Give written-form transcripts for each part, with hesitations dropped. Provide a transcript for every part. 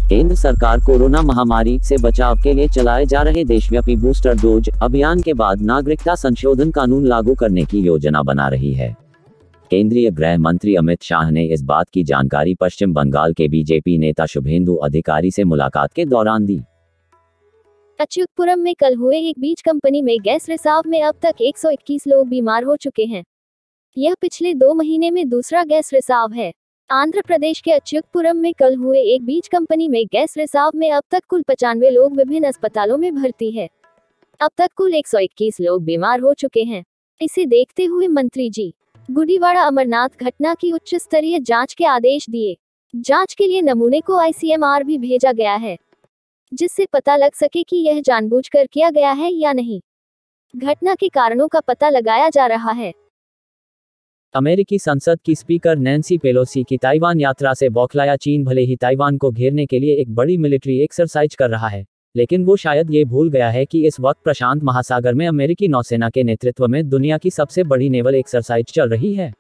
केंद्र सरकार कोरोना महामारी से बचाव के लिए चलाए जा रहे देशव्यापी बूस्टर डोज अभियान के बाद नागरिकता संशोधन कानून लागू करने की योजना बना रही है। केंद्रीय गृह मंत्री अमित शाह ने इस बात की जानकारी पश्चिम बंगाल के बीजेपी नेता शुभेंदु अधिकारी से मुलाकात के दौरान दी। अच्युतपुरम में कल हुए एक बीज कंपनी में गैस रिसाव में अब तक 121 लोग बीमार हो चुके हैं। यह पिछले 2 महीने में दूसरा गैस रिसाव है। आंध्र प्रदेश के अच्युतपुरम में कल हुए एक बीज कंपनी में गैस रिसाव में अब तक कुल 95 लोग विभिन्न अस्पतालों में भर्ती है। अब तक कुल 121 लोग बीमार हो चुके हैं। इसे देखते हुए मंत्री जी गुडीवाड़ा अमरनाथ घटना की उच्च स्तरीय जांच के आदेश दिए। जांच के लिए नमूने को ICMR भी भेजा गया है, जिससे पता लग सके कि यह जानबूझकर किया गया है या नहीं। घटना के कारणों का पता लगाया जा रहा है। अमेरिकी संसद की स्पीकर नैन्सी पेलोसी की ताइवान यात्रा से बौखलाया चीन भले ही ताइवान को घेरने के लिए एक बड़ी मिलिट्री एक्सरसाइज कर रहा है, लेकिन वो शायद ये भूल गया है कि इस वक्त प्रशांत महासागर में अमेरिकी नौसेना के नेतृत्व में दुनिया की सबसे बड़ी नेवल एक्सरसाइज चल रही है।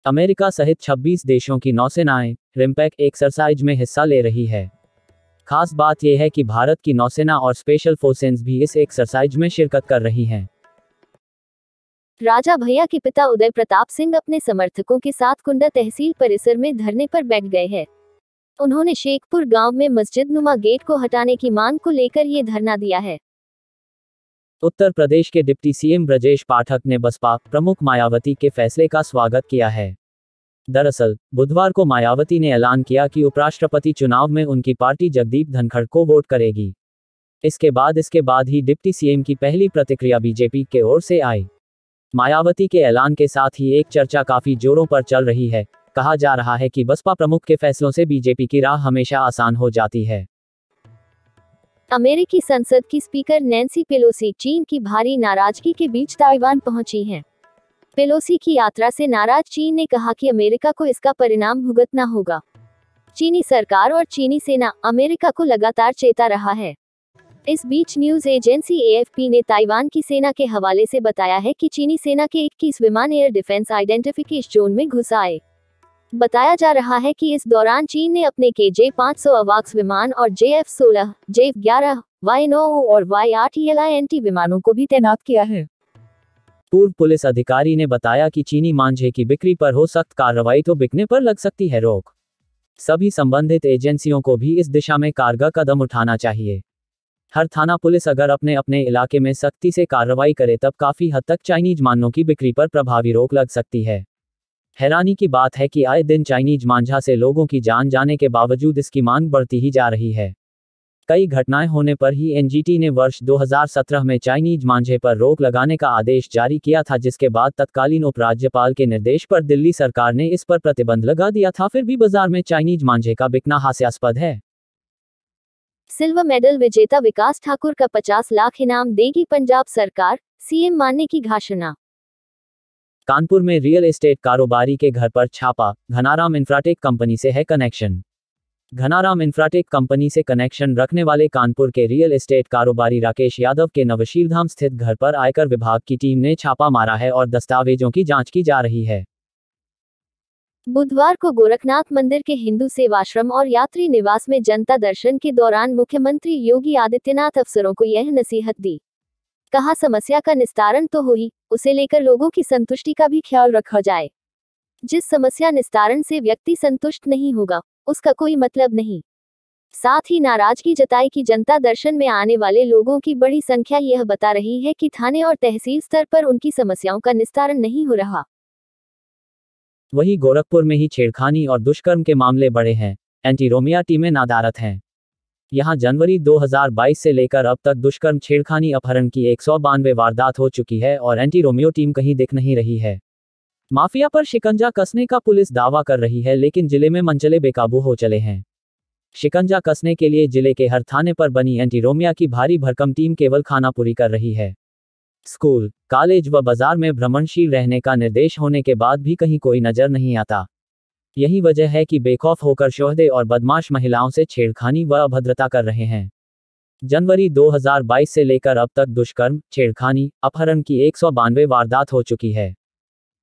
अमेरिका सहित 26 देशों की नौसेनाएं रिम्पैक एक्सरसाइज में हिस्सा ले रही है। खास बात यह है कि भारत की नौसेना और स्पेशल फोर्सेस भी इस एक्सरसाइज में शिरकत कर रही हैं। राजा भैया के पिता उदय प्रताप सिंह अपने समर्थकों के साथ कुंडा तहसील परिसर में धरने पर बैठ गए हैं। उन्होंने शेखपुर गांव में मस्जिद नुमा गेट को हटाने की मांग को लेकर ये धरना दिया है। उत्तर प्रदेश के डिप्टी सीएम ब्रजेश पाठक ने बसपा प्रमुख मायावती के फैसले का स्वागत किया है। दरअसल बुधवार को मायावती ने ऐलान किया कि उपराष्ट्रपति चुनाव में उनकी पार्टी जगदीप धनखड़ को वोट करेगी। इसके बाद ही डिप्टी सीएम की पहली प्रतिक्रिया बीजेपी के ओर से आई। मायावती के ऐलान के साथ ही एक चर्चा काफी जोरों पर चल रही है। कहा जा रहा है कि बसपा प्रमुख के फैसलों से बीजेपी की राह हमेशा आसान हो जाती है। अमेरिकी संसद की स्पीकर नैन्सी पेलोसी चीन की भारी नाराजगी के बीच ताइवान पहुंची हैं। पेलोसी की यात्रा से नाराज चीन ने कहा कि अमेरिका को इसका परिणाम भुगतना होगा। चीनी सरकार और चीनी सेना अमेरिका को लगातार चेता रहा है। इस बीच न्यूज एजेंसी AFP ने ताइवान की सेना के हवाले से बताया है कि चीनी सेना के 21 विमान एयर डिफेंस आइडेंटिफिकेशन जोन में घुस आए। बताया जा रहा है कि इस दौरान चीन ने अपने KJ-500 अवाक्स विमान और JF-16, JF-11, Y-9 और Y-8 ELINT विमानों को भी तैनात किया है। पूर्व पुलिस अधिकारी ने बताया कि चीनी मांझे की बिक्री पर हो सख्त कार्रवाई तो बिकने पर लग सकती है रोक। सभी संबंधित एजेंसियों को भी इस दिशा में कारगर कदम उठाना चाहिए। हर थाना पुलिस अगर अपने अपने इलाके में सख्ती से कार्रवाई करे तब काफी हद तक चाइनीज मांझों की बिक्री पर प्रभावी रोक लग सकती है। हैरानी की बात है कि आए दिन चाइनीज मांझा से लोगों की जान जाने के बावजूद इसकी मांग बढ़ती ही जा रही है। कई घटनाएं होने पर ही NGT ने वर्ष 2017 में चाइनीज मांझे पर रोक लगाने का आदेश जारी किया था, जिसके बाद तत्कालीन उपराज्यपाल के निर्देश पर दिल्ली सरकार ने इस पर प्रतिबंध लगा दिया था। फिर भी बाजार में चाइनीज मांझे का बिकना हास्यास्पद है। सिल्वर मेडल विजेता विकास ठाकुर का 50 लाख इनाम देगी पंजाब सरकार, CM मानने की घोषणा। कानपुर में रियल एस्टेट कारोबारी के घर पर छापा। घनाराम इंफ्राटेक कंपनी से है कनेक्शन। घनाराम इंफ्राटेक कंपनी से कनेक्शन रखने वाले कानपुर के रियल एस्टेट कारोबारी राकेश यादव के नवशीलधाम स्थित घर पर आयकर विभाग की टीम ने छापा मारा है और दस्तावेजों की जांच की जा रही है। बुधवार को गोरखनाथ मंदिर के हिंदू सेवाश्रम और यात्री निवास में जनता दर्शन के दौरान मुख्यमंत्री योगी आदित्यनाथ अफसरों को यह नसीहत दी। कहा, समस्या का निस्तारण तो हो ही, उसे लेकर लोगों की संतुष्टि का भी ख्याल रखा जाए। जिस समस्या निस्तारण से व्यक्ति संतुष्ट नहीं होगा, उसका कोई मतलब नहीं। साथ ही नाराजगी जताई कि जनता दर्शन में आने वाले लोगों की बड़ी संख्या यह बता रही है कि थाने और तहसील स्तर पर उनकी समस्याओं का निस्तारण नहीं हो रहा। वहीं गोरखपुर में ही छेड़खानी और दुष्कर्म के मामले बढ़े हैं। एंटी रोमिया टीमें नादारत हैं। यहां जनवरी 2022 से लेकर अब तक दुष्कर्म, छेड़खानी, अपहरण की 192 वारदात हो चुकी है और एंटी रोमियो टीम कहीं दिख नहीं रही है। माफिया पर शिकंजा कसने का पुलिस दावा कर रही है, लेकिन जिले में मनचले बेकाबू हो चले हैं। शिकंजा कसने के लिए जिले के हर थाने पर बनी एंटी रोमिया की भारी भरकम टीम केवल खानापुरी कर रही है। स्कूल, कॉलेज व बाजार में भ्रमणशील रहने का निर्देश होने के बाद भी कहीं कोई नजर नहीं आता। यही वजह है कि बेखौफ होकर शोहदे और बदमाश महिलाओं से छेड़खानी व अभद्रता कर रहे हैं। जनवरी 2022 से लेकर अब तक दुष्कर्म, छेड़खानी, अपहरण की 192 वारदात हो चुकी है।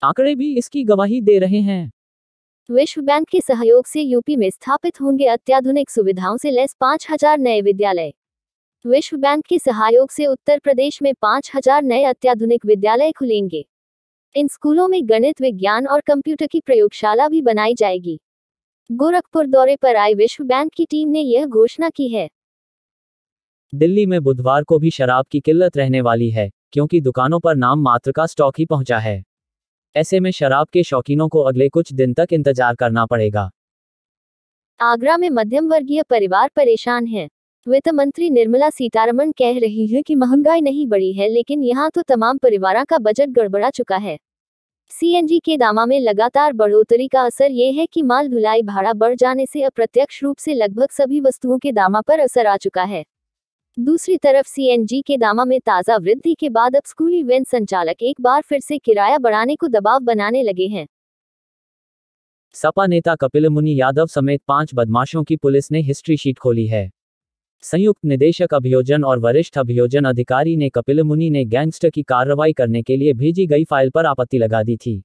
आंकड़े भी इसकी गवाही दे रहे हैं। विश्व बैंक के सहयोग से यूपी में स्थापित होंगे अत्याधुनिक सुविधाओं से लैस 5000 नए विद्यालय। विश्व बैंक के सहयोग से उत्तर प्रदेश में 5000 नए अत्याधुनिक विद्यालय खुलेंगे। इन स्कूलों में गणित, विज्ञान और कंप्यूटर की प्रयोगशाला भी बनाई जाएगी। गोरखपुर दौरे पर आई विश्व बैंक की टीम ने यह घोषणा की है। दिल्ली में बुधवार को भी शराब की किल्लत रहने वाली है, क्योंकि दुकानों पर नाम मात्र का स्टॉक ही पहुंचा है। ऐसे में शराब के शौकीनों को अगले कुछ दिन तक इंतजार करना पड़ेगा। आगरा में मध्यम वर्गीय परिवार परेशान हैं। वित्त मंत्री निर्मला सीतारमण कह रही है कि महंगाई नहीं बढ़ी है, लेकिन यहाँ तो तमाम परिवारों का बजट गड़बड़ा चुका है। सीएनजी के दामों में लगातार बढ़ोतरी का असर ये है कि माल ढुलाई भाड़ा बढ़ जाने से अप्रत्यक्ष रूप से लगभग सभी वस्तुओं के दामों पर असर आ चुका है। दूसरी तरफ सीएनजी के दामों में ताज़ा वृद्धि के बाद अब स्कूली वैन संचालक एक बार फिर से किराया बढ़ाने को दबाव बनाने लगे हैं। सपा नेता कपिल मुनि यादव समेत 5 बदमाशों की पुलिस ने हिस्ट्री शीट खोली है। संयुक्त निदेशक अभियोजन और वरिष्ठ अभियोजन अधिकारी ने कपिल मुनि ने गैंगस्टर की कार्रवाई करने के लिए भेजी गई फाइल पर आपत्ति लगा दी थी।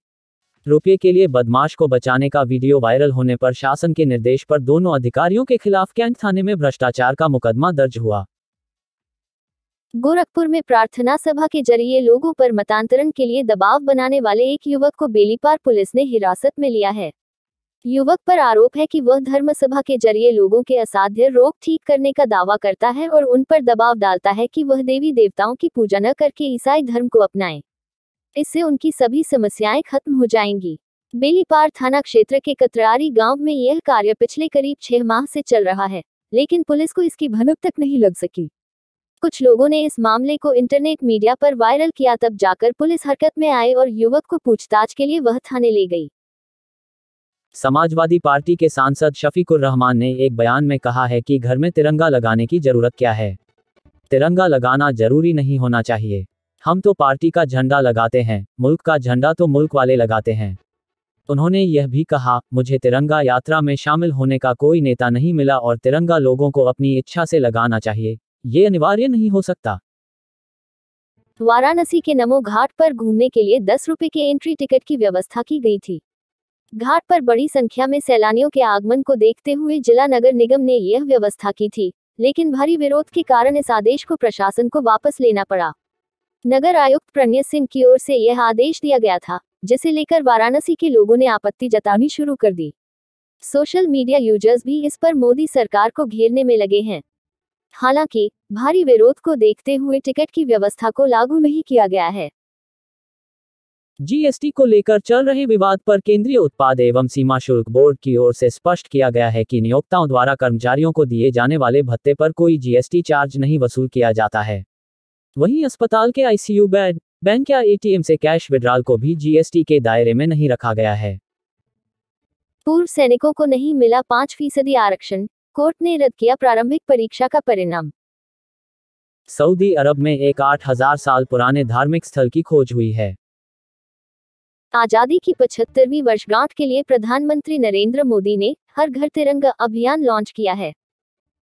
रुपये के लिए बदमाश को बचाने का वीडियो वायरल होने पर शासन के निर्देश पर दोनों अधिकारियों के खिलाफ कैंट थाने में भ्रष्टाचार का मुकदमा दर्ज हुआ। गोरखपुर में प्रार्थना सभा के जरिए लोगों पर मतांतरण के लिए दबाव बनाने वाले एक युवक को बेलीपार पुलिस ने हिरासत में लिया है। युवक पर आरोप है कि वह धर्म सभा के जरिए लोगों के असाध्य रोग ठीक करने का दावा करता है और उन पर दबाव डालता है कि वह देवी देवताओं की पूजा न करके ईसाई धर्म को अपनाएं। इससे उनकी सभी समस्याएं खत्म हो जाएंगी। बेलीपार थाना क्षेत्र के कतरारी गांव में यह कार्य पिछले करीब 6 माह से चल रहा है, लेकिन पुलिस को इसकी भनक तक नहीं लग सकी। कुछ लोगों ने इस मामले को इंटरनेट मीडिया पर वायरल किया, तब जाकर पुलिस हरकत में आए और युवक को पूछताछ के लिए वह थाने ले गई। समाजवादी पार्टी के सांसद शफीकुर रहमान ने एक बयान में कहा है कि घर में तिरंगा लगाने की जरूरत क्या है। तिरंगा लगाना जरूरी नहीं होना चाहिए। हम तो पार्टी का झंडा लगाते हैं, मुल्क का झंडा तो मुल्क वाले लगाते हैं। उन्होंने यह भी कहा, मुझे तिरंगा यात्रा में शामिल होने का कोई नेता नहीं मिला और तिरंगा लोगों को अपनी इच्छा से लगाना चाहिए, ये अनिवार्य नहीं हो सकता। वाराणसी के नमो घाट पर घूमने के लिए 10 रुपए के एंट्री टिकट की व्यवस्था की गई थी। घाट पर बड़ी संख्या में सैलानियों के आगमन को देखते हुए जिला नगर निगम ने यह व्यवस्था की थी, लेकिन भारी विरोध के कारण इस आदेश को प्रशासन को वापस लेना पड़ा। नगर आयुक्त प्रणय सिंह की ओर से यह आदेश दिया गया था, जिसे लेकर वाराणसी के लोगों ने आपत्ति जतानी शुरू कर दी। सोशल मीडिया यूजर्स भी इस पर मोदी सरकार को घेरने में लगे हैं। हालांकि भारी विरोध को देखते हुए टिकट की व्यवस्था को लागू नहीं किया गया है। जीएसटी को लेकर चल रहे विवाद पर केंद्रीय उत्पाद एवं सीमा शुल्क बोर्ड की ओर से स्पष्ट किया गया है कि नियोक्ताओं द्वारा कर्मचारियों को दिए जाने वाले भत्ते पर कोई जीएसटी चार्ज नहीं वसूल किया जाता है। वहीं अस्पताल के आईसीयू बेड, बैंक या एटीएम से कैश विड्रॉल को भी जीएसटी के दायरे में नहीं रखा गया है। पूर्व सैनिकों को नहीं मिला 5% आरक्षण, कोर्ट ने रद्द किया प्रारंभिक परीक्षा का परिणाम। सऊदी अरब में एक 8000 साल पुराने धार्मिक स्थल की खोज हुई है। आजादी की 75वीं वर्षगांठ के लिए प्रधानमंत्री नरेंद्र मोदी ने हर घर तिरंगा अभियान लॉन्च किया है।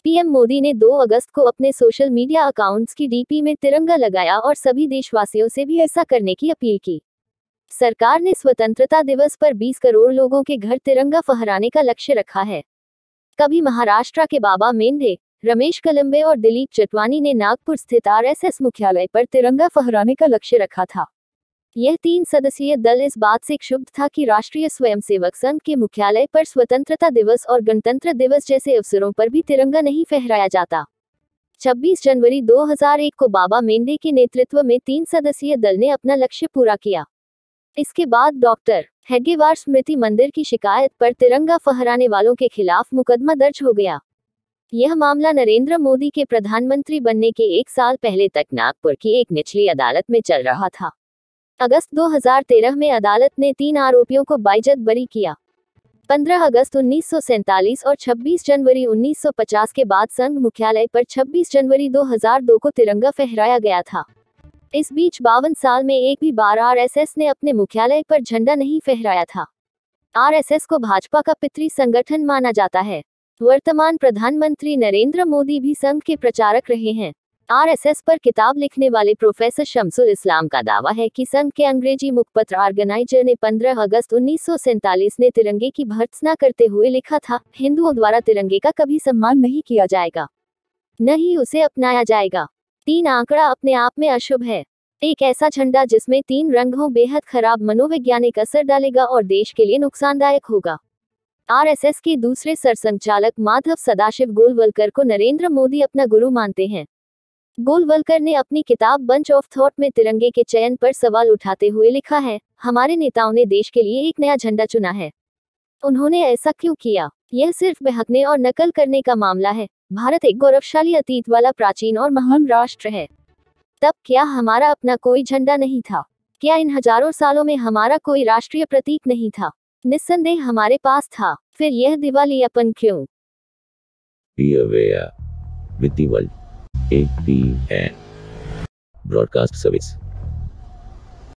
पीएम मोदी ने 2 अगस्त को अपने सोशल मीडिया अकाउंट्स की डीपी में तिरंगा लगाया और सभी देशवासियों से भी ऐसा करने की अपील की। सरकार ने स्वतंत्रता दिवस पर 20 करोड़ लोगों के घर तिरंगा फहराने का लक्ष्य रखा है। कभी महाराष्ट्र के बाबा मेंढे, रमेश कलंबे और दिलीप चटवानी ने नागपुर स्थित आरएसएस मुख्यालय पर तिरंगा फहराने का लक्ष्य रखा था। यह 3 सदस्यीय दल इस बात से क्षुब्ध था कि राष्ट्रीय स्वयंसेवक संघ के मुख्यालय पर स्वतंत्रता दिवस और गणतंत्र दिवस जैसे अवसरों पर भी तिरंगा नहीं फहराया जाता। 26 जनवरी 2001 को बाबा मेंढे के नेतृत्व में 3 सदस्यीय दल ने अपना लक्ष्य पूरा किया। इसके बाद डॉक्टर हेड्गेवार स्मृति मंदिर की शिकायत पर तिरंगा फहराने वालों के खिलाफ मुकदमा दर्ज हो गया। यह मामला नरेंद्र मोदी के प्रधानमंत्री बनने के 1 साल पहले तक नागपुर की एक निचली अदालत में चल रहा था। अगस्त 2013 में अदालत ने 3 आरोपियों को बाइज्जत बरी किया। 15 अगस्त 1947 और 26 जनवरी 1950 के बाद संघ मुख्यालय पर 26 जनवरी 2002 को तिरंगा फहराया गया था। इस बीच 52 साल में एक भी बार आरएसएस ने अपने मुख्यालय पर झंडा नहीं फहराया था। आरएसएस को भाजपा का पितृ संगठन माना जाता है। वर्तमान प्रधानमंत्री नरेंद्र मोदी भी संघ के प्रचारक रहे हैं। आरएसएस पर किताब लिखने वाले प्रोफेसर शमसुल इस्लाम का दावा है कि संघ के अंग्रेजी मुखपत्र ऑर्गेनाइजर ने 15 अगस्त 1947 ने तिरंगे की भर्त्सना करते हुए लिखा था, हिंदुओं द्वारा तिरंगे का कभी सम्मान नहीं किया जाएगा, न ही उसे अपनाया जाएगा। 3 आंकड़ा अपने आप में अशुभ है। एक ऐसा झंडा जिसमें 3 रंग हो बेहद खराब मनोवैज्ञानिक असर डालेगा और देश के लिए नुकसानदायक होगा। आरएसएस के दूसरे सरसंघचालक माधव सदाशिव गोलवलकर को नरेंद्र मोदी अपना गुरु मानते हैं। गोलवलकर ने अपनी किताब बंच ऑफ थॉट में तिरंगे के चयन पर सवाल उठाते हुए लिखा है, हमारे नेताओं ने देश के लिए एक नया झंडा चुना है। उन्होंने ऐसा क्यों किया? यह सिर्फ बहकने और नकल करने का मामला है। भारत एक गौरवशाली अतीत वाला प्राचीन और महान राष्ट्र है। तब क्या हमारा अपना कोई झंडा नहीं था? क्या इन हजारों सालों में हमारा कोई राष्ट्रीय प्रतीक नहीं था? निस्संदेह हमारे पास था। फिर यह दिवालियापन क्यों? Be aware with the world. APN Broadcast Service.